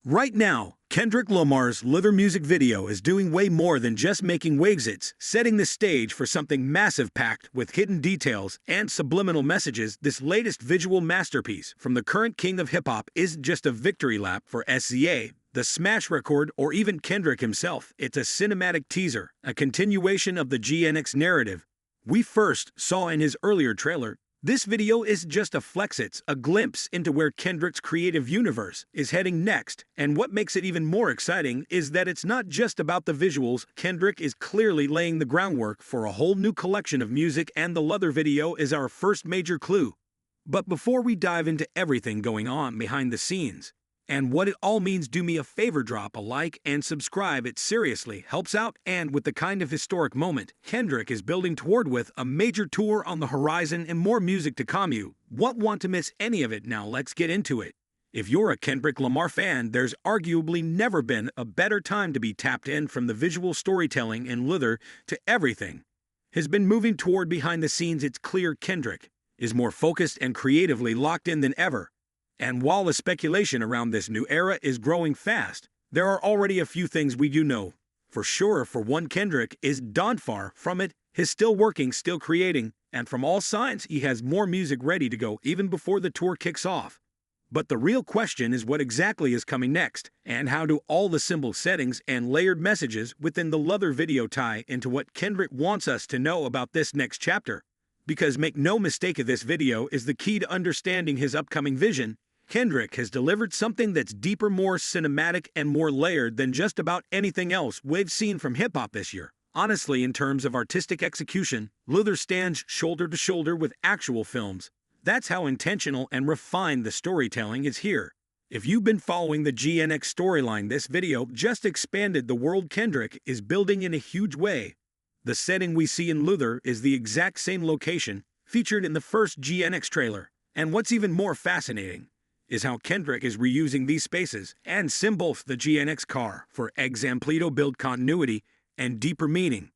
Right now, Kendrick Lamar's Lither music video is doing way more than just making waves. It's setting the stage for something massive packed with hidden details and subliminal messages. This latest visual masterpiece from the current king of hip-hop isn't just a victory lap for SZA, the smash record, or even Kendrick himself. It's a cinematic teaser, a continuation of the GNX narrative we first saw in his earlier trailer. This video is just a flex. It's a glimpse into where Kendrick's creative universe is heading next. And what makes it even more exciting is that it's not just about the visuals. Kendrick is clearly laying the groundwork for a whole new collection of music, and the Lither video is our first major clue. But before we dive into everything going on behind the scenes and what it all means, do me a favor, drop a like and subscribe. It seriously helps out. And with the kind of historic moment Kendrick is building toward, with a major tour on the horizon and more music to come, you won't want to miss any of it. Now let's get into it. If you're a Kendrick Lamar fan, there's arguably never been a better time to be tapped in. From the visual storytelling in Lither to everything has been moving toward behind the scenes, it's clear Kendrick is more focused and creatively locked in than ever. And while the speculation around this new era is growing fast, there are already a few things we do know for sure. For one, Kendrick is not far from it. He's still working, still creating, and from all signs, he has more music ready to go even before the tour kicks off. But the real question is what exactly is coming next, and how do all the symbol settings and layered messages within the Lither video tie into what Kendrick wants us to know about this next chapter? Because make no mistake, this video is the key to understanding his upcoming vision. Kendrick has delivered something that's deeper, more cinematic, and more layered than just about anything else we've seen from hip-hop this year. Honestly, in terms of artistic execution, Lither stands shoulder to shoulder with actual films. That's how intentional and refined the storytelling is here. If you've been following the GNX storyline, this video just expanded the world Kendrick is building in a huge way. The setting we see in Lither is the exact same location featured in the first GNX trailer. And what's even more fascinating is how Kendrick is reusing these spaces and symbols the GNX car for example build continuity and deeper meaning.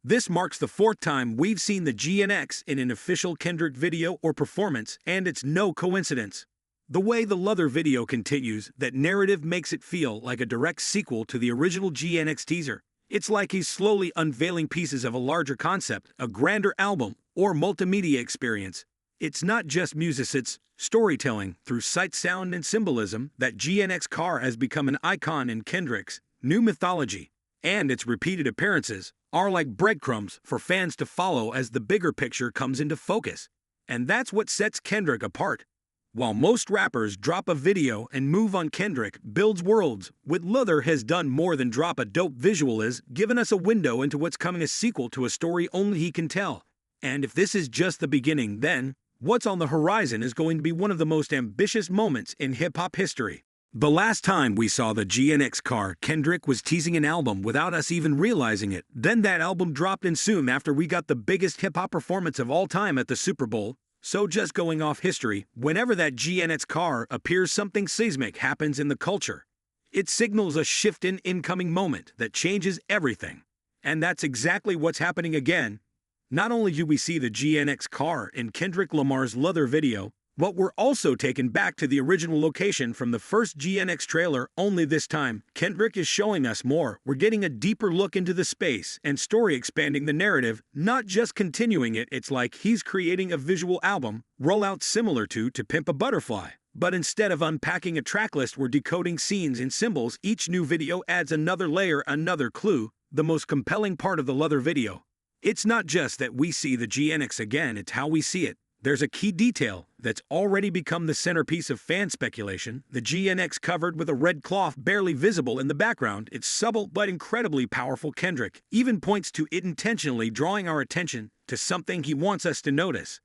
This marks the fourth time we've seen the GNX in an official Kendrick video or performance, and it's no coincidence. The way the Lither video continues that narrative makes it feel like a direct sequel to the original GNX teaser. It's like he's slowly unveiling pieces of a larger concept, a grander album, or multimedia experience. It's not just music, it's storytelling through sight, sound, and symbolism. That GNX car has become an icon in Kendrick's new mythology, and its repeated appearances are like breadcrumbs for fans to follow as the bigger picture comes into focus. And that's what sets Kendrick apart. While most rappers drop a video and move on, Kendrick builds worlds. With Lither has done more than drop a dope visual, is given us a window into what's coming, a sequel to a story only he can tell. And if this is just the beginning, then what's on the horizon is going to be one of the most ambitious moments in hip-hop history. The last time we saw the GNX car, Kendrick was teasing an album without us even realizing it. Then that album dropped, and soon after we got the biggest hip-hop performance of all time at the Super Bowl. So just going off history, whenever that GNX car appears, something seismic happens in the culture. It signals a shift in incoming moment that changes everything. And that's exactly what's happening again. Not only do we see the GNX car in Kendrick Lamar's Lither video, but we're also taken back to the original location from the first GNX trailer. Only this time, Kendrick is showing us more. We're getting a deeper look into the space and story, expanding the narrative, not just continuing it. It's like he's creating a visual album rollout similar to Pimp a Butterfly. But instead of unpacking a track list, we're decoding scenes and symbols. Each new video adds another layer, another clue. The most compelling part of the Lither video, it's not just that we see the GNX again, it's how we see it. There's a key detail that's already become the centerpiece of fan speculation. The GNX covered with a red cloth barely visible in the background. It's subtle but incredibly powerful. Kendrick even points to it, intentionally drawing our attention to something he wants us to notice.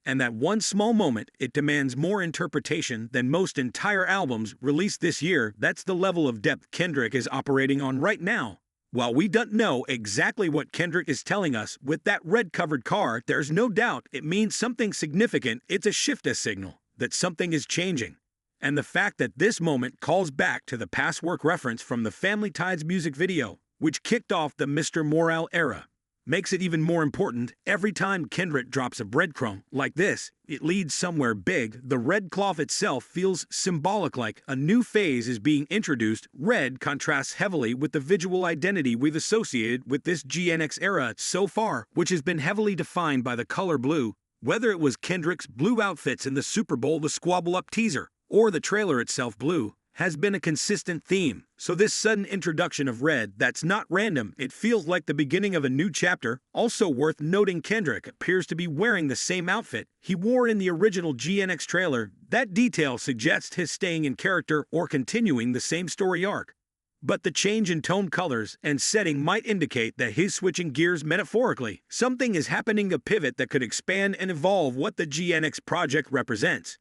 And that one small moment, it demands more interpretation than most entire albums released this year. That's the level of depth Kendrick is operating on right now. While we don't know exactly what Kendrick is telling us with that red-covered car, there's no doubt it means something significant. It's a shift, a signal that something is changing. And the fact that this moment calls back to the past work reference from the Family Ties music video, which kicked off the Mr. Morale era, makes it even more important. Every time Kendrick drops a breadcrumb like this, it leads somewhere big. The red cloth itself feels symbolic, like a new phase is being introduced. Red contrasts heavily with the visual identity we've associated with this GNX era so far, which has been heavily defined by the color blue. Whether it was Kendrick's blue outfits in the Super Bowl, the Squabble Up teaser, or the trailer itself, blue has been a consistent theme. So this sudden introduction of red, that's not random. It feels like the beginning of a new chapter. Also worth noting, Kendrick appears to be wearing the same outfit he wore in the original GNX trailer. That detail suggests his staying in character or continuing the same story arc. But the change in tone, colors, and setting might indicate that he's switching gears metaphorically. Something is happening, a pivot that could expand and evolve what the GNX project represents.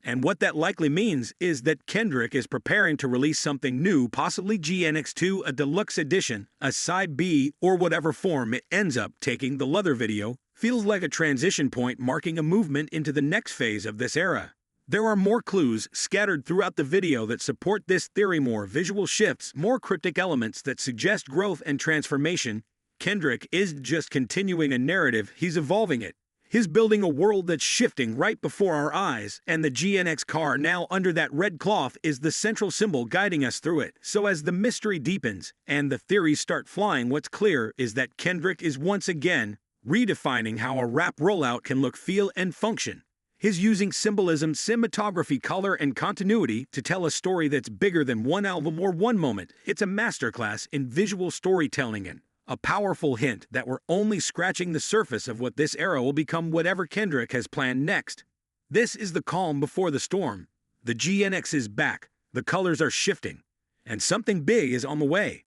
And what that likely means is that Kendrick is preparing to release something new, possibly GNX2, a deluxe edition, a side B, or whatever form it ends up taking. The leather video feels like a transition point, marking a movement into the next phase of this era. There are more clues scattered throughout the video that support this theory, more visual shifts, more cryptic elements that suggest growth and transformation. Kendrick isn't just continuing a narrative, he's evolving it. He's building a world that's shifting right before our eyes, and the GNX car now under that red cloth is the central symbol guiding us through it. So as the mystery deepens and the theories start flying, what's clear is that Kendrick is once again redefining how a rap rollout can look, feel, and function. He's using symbolism, cinematography, color, and continuity to tell a story that's bigger than one album or one moment. It's a masterclass in visual storytelling and a powerful hint that we're only scratching the surface of what this era will become, whatever Kendrick has planned next. This is the calm before the storm. The GNX is back, the colors are shifting, and something big is on the way.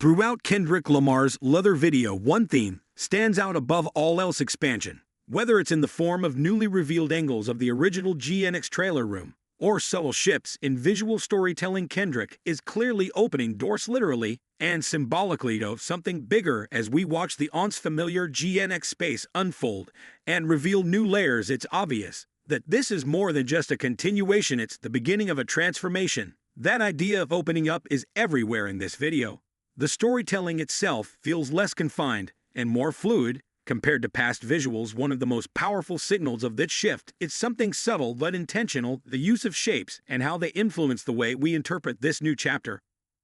Throughout Kendrick Lamar's leather video, one theme stands out above all else: expansion. Whether it's in the form of newly revealed angles of the original GNX trailer room, or subtle shifts in visual storytelling, Kendrick is clearly opening doors, literally and symbolically, to something bigger. As we watch the once familiar GNX space unfold and reveal new layers, it's obvious that this is more than just a continuation, it's the beginning of a transformation. That idea of opening up is everywhere in this video. The storytelling itself feels less confined and more fluid compared to past visuals. One of the most powerful signals of this shift is something subtle but intentional: the use of shapes and how they influence the way we interpret this new chapter.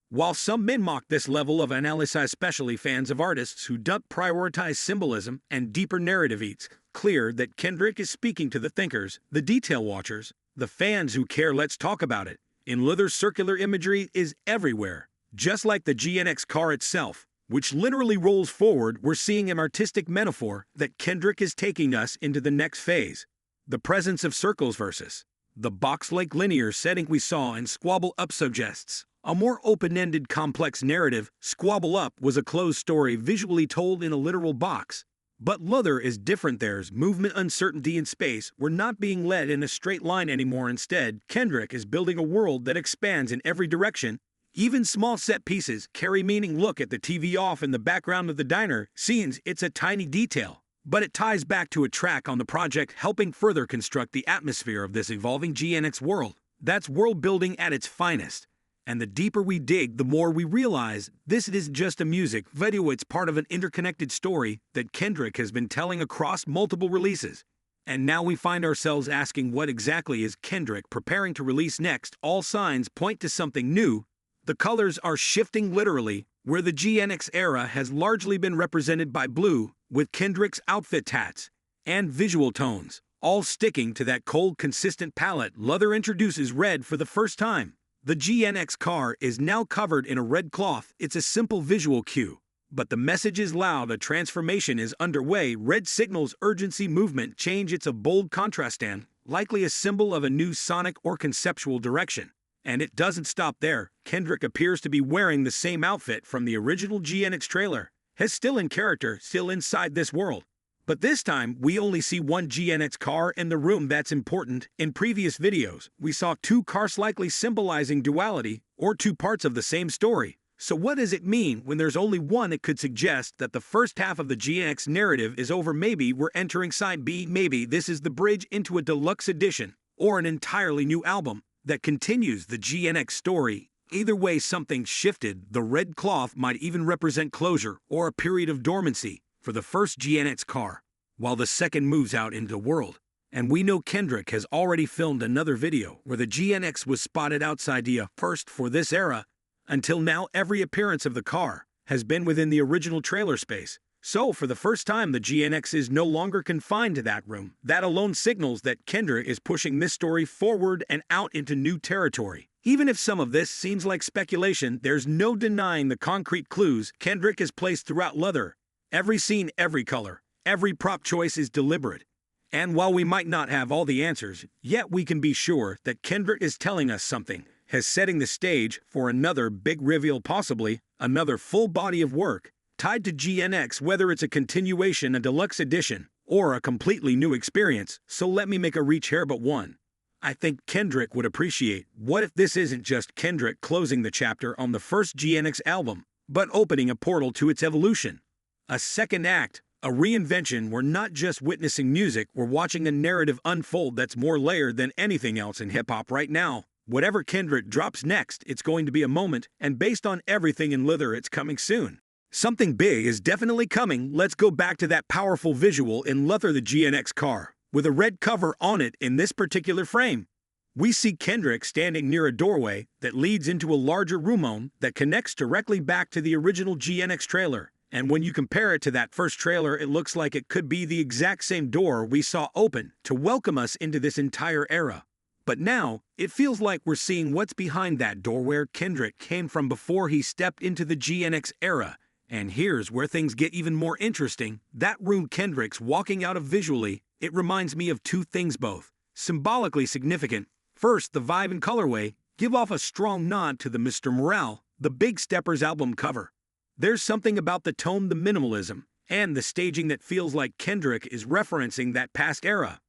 While some men mock this level of analysis, especially fans of artists who don't prioritize symbolism and deeper narrative, it's clear that Kendrick is speaking to the thinkers, the detail watchers, the fans who care. Let's talk about it. In leather, circular imagery is everywhere, just like the GNX car itself, which literally rolls forward. We're seeing an artistic metaphor that Kendrick is taking us into the next phase. The presence of circles versus the box-like linear setting we saw in Squabble Up suggests a more open-ended, complex narrative. Squabble Up was a closed story visually told in a literal box. But leather is different. There's movement, uncertainty in space. We're not being led in a straight line anymore. Instead, Kendrick is building a world that expands in every direction. Even small set pieces carry meaning. Look at the TV off in the background of the diner scenes. It's a tiny detail, but it ties back to a track on the project, helping further construct the atmosphere of this evolving GNX world. That's world building at its finest. And the deeper we dig, the more we realize this isn't just a music video, it's part of an interconnected story that Kendrick has been telling across multiple releases. And now we find ourselves asking, what exactly is Kendrick preparing to release next? All signs point to something new. The colors are shifting literally, where the GNX era has largely been represented by blue, with Kendrick's outfit, tats, and visual tones all sticking to that cold, consistent palette. Leather introduces red for the first time. The GNX car is now covered in a red cloth. It's a simple visual cue, but the message is loud. A transformation is underway. Red signals urgency, movement, change. It's a bold contrast and likely a symbol of a new sonic or conceptual direction. And it doesn't stop there. Kendrick appears to be wearing the same outfit from the original GNX trailer. He's still in character, still inside this world. But this time, we only see one GNX car in the room. That's important. In previous videos, we saw two cars, likely symbolizing duality, or two parts of the same story. So what does it mean when there's only one? It could suggest that the first half of the GNX narrative is over. Maybe we're entering side B. Maybe this is the bridge into a deluxe edition, or an entirely new album that continues the GNX story. Either way, something shifted. The red cloth might even represent closure or a period of dormancy. for the first GNX car, while the second moves out into the world. And we know Kendrick has already filmed another video where the GNX was spotted outside the first for this era. Until now, every appearance of the car has been within the original trailer space. So, for the first time, the GNX is no longer confined to that room. That alone signals that Kendrick is pushing this story forward and out into new territory. Even if some of this seems like speculation, there's no denying the concrete clues Kendrick has placed throughout Leather. Every scene, every color, every prop choice is deliberate. And while we might not have all the answers, yet we can be sure that Kendrick is telling us something, has setting the stage for another big reveal, possibly another full body of work tied to GNX, whether it's a continuation, a deluxe edition, or a completely new experience. So let me make a reach here but one. I think Kendrick would appreciate, what if this isn't just Kendrick closing the chapter on the first GNX album, but opening a portal to its evolution? A second act, a reinvention. We're not just witnessing music, we're watching a narrative unfold that's more layered than anything else in hip-hop right now. Whatever Kendrick drops next, it's going to be a moment, and based on everything in Leather, it's coming soon. Something big is definitely coming. Let's go back to that powerful visual in Leather, the GNX car, with a red cover on it. In this particular frame, we see Kendrick standing near a doorway that leads into a larger room that connects directly back to the original GNX trailer. And when you compare it to that first trailer, it looks like it could be the exact same door we saw open to welcome us into this entire era. But now, it feels like we're seeing what's behind that door, where Kendrick came from before he stepped into the GNX era. And here's where things get even more interesting. That room Kendrick's walking out of visually, it reminds me of two things, both symbolically significant. First, the vibe and colorway give off a strong nod to the Mr. Morale, the Big Steppers album cover. There's something about the tone, the minimalism, and the staging that feels like Kendrick is referencing that past era.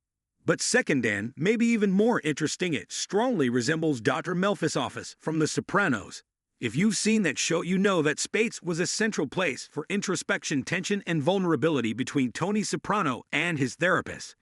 But second, and maybe even more interesting, it strongly resembles Dr. Melfi's office from The Sopranos. If you've seen that show, you know that space was a central place for introspection, tension, and vulnerability between Tony Soprano and his therapist.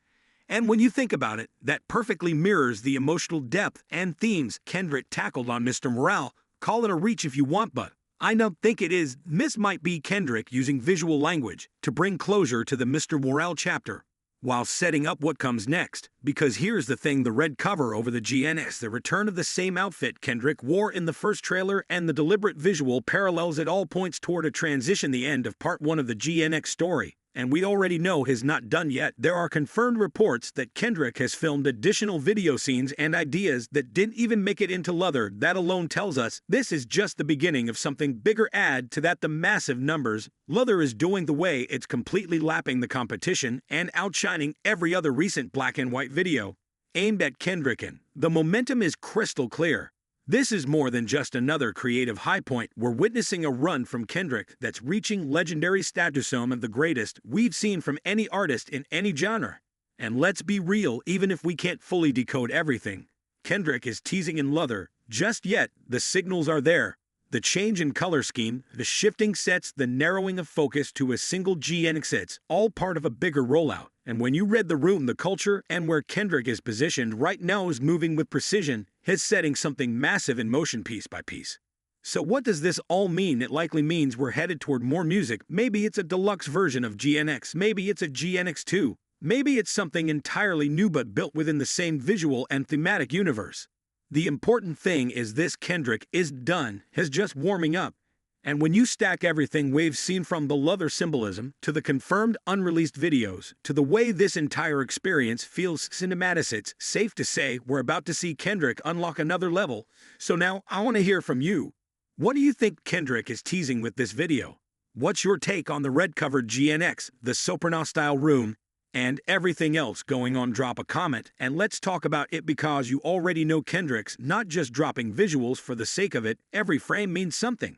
And when you think about it, that perfectly mirrors the emotional depth and themes Kendrick tackled on Mr. Morale. Call it a reach if you want, but I don't think it is. This might be Kendrick using visual language to bring closure to the Mr. Morale chapter, while setting up what comes next. Because here's the thing, the red cover over the GNX, the return of the same outfit Kendrick wore in the first trailer, and the deliberate visual parallels at all points toward a transition, the end of part one of the GNX story. And we already know he's not done yet. There are confirmed reports that Kendrick has filmed additional video scenes and ideas that didn't even make it into Leather. That alone tells us this is just the beginning of something bigger. Add to that the massive numbers Leather is doing, the way it's completely lapping the competition and outshining every other recent black and white video aimed at Kendrick, and the momentum is crystal clear. This is more than just another creative high point. We're witnessing a run from Kendrick that's reaching legendary status, some of the greatest we've seen from any artist in any genre. And let's be real, even if we can't fully decode everything Kendrick is teasing in Leather just yet, the signals are there. The change in color scheme, the shifting sets, the narrowing of focus to a single GNX, it's all part of a bigger rollout. And when you read the room, the culture, and where Kendrick is positioned right now is moving with precision. He's setting something massive in motion piece by piece. So what does this all mean? It likely means we're headed toward more music. Maybe it's a deluxe version of GNX. Maybe it's a GNX 2. Maybe it's something entirely new but built within the same visual and thematic universe. The important thing is this: Kendrick is done. He's just warming up. And when you stack everything we've seen, from the Leather symbolism to the confirmed unreleased videos to the way this entire experience feels cinematic, it's safe to say we're about to see Kendrick unlock another level. So now I want to hear from you. What do you think Kendrick is teasing with this video? What's your take on the red-covered GNX, the Soprano-style room, and everything else going on? Drop a comment and let's talk about it, because you already know Kendrick's not just dropping visuals for the sake of it. Every frame means something.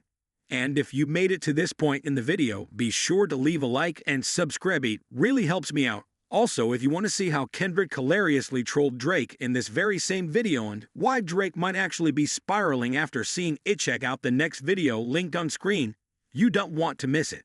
And if you made it to this point in the video, be sure to leave a like and subscribe. It really helps me out. Also, if you want to see how Kendrick hilariously trolled Drake in this very same video and why Drake might actually be spiraling after seeing it, check out the next video linked on screen. You don't want to miss it.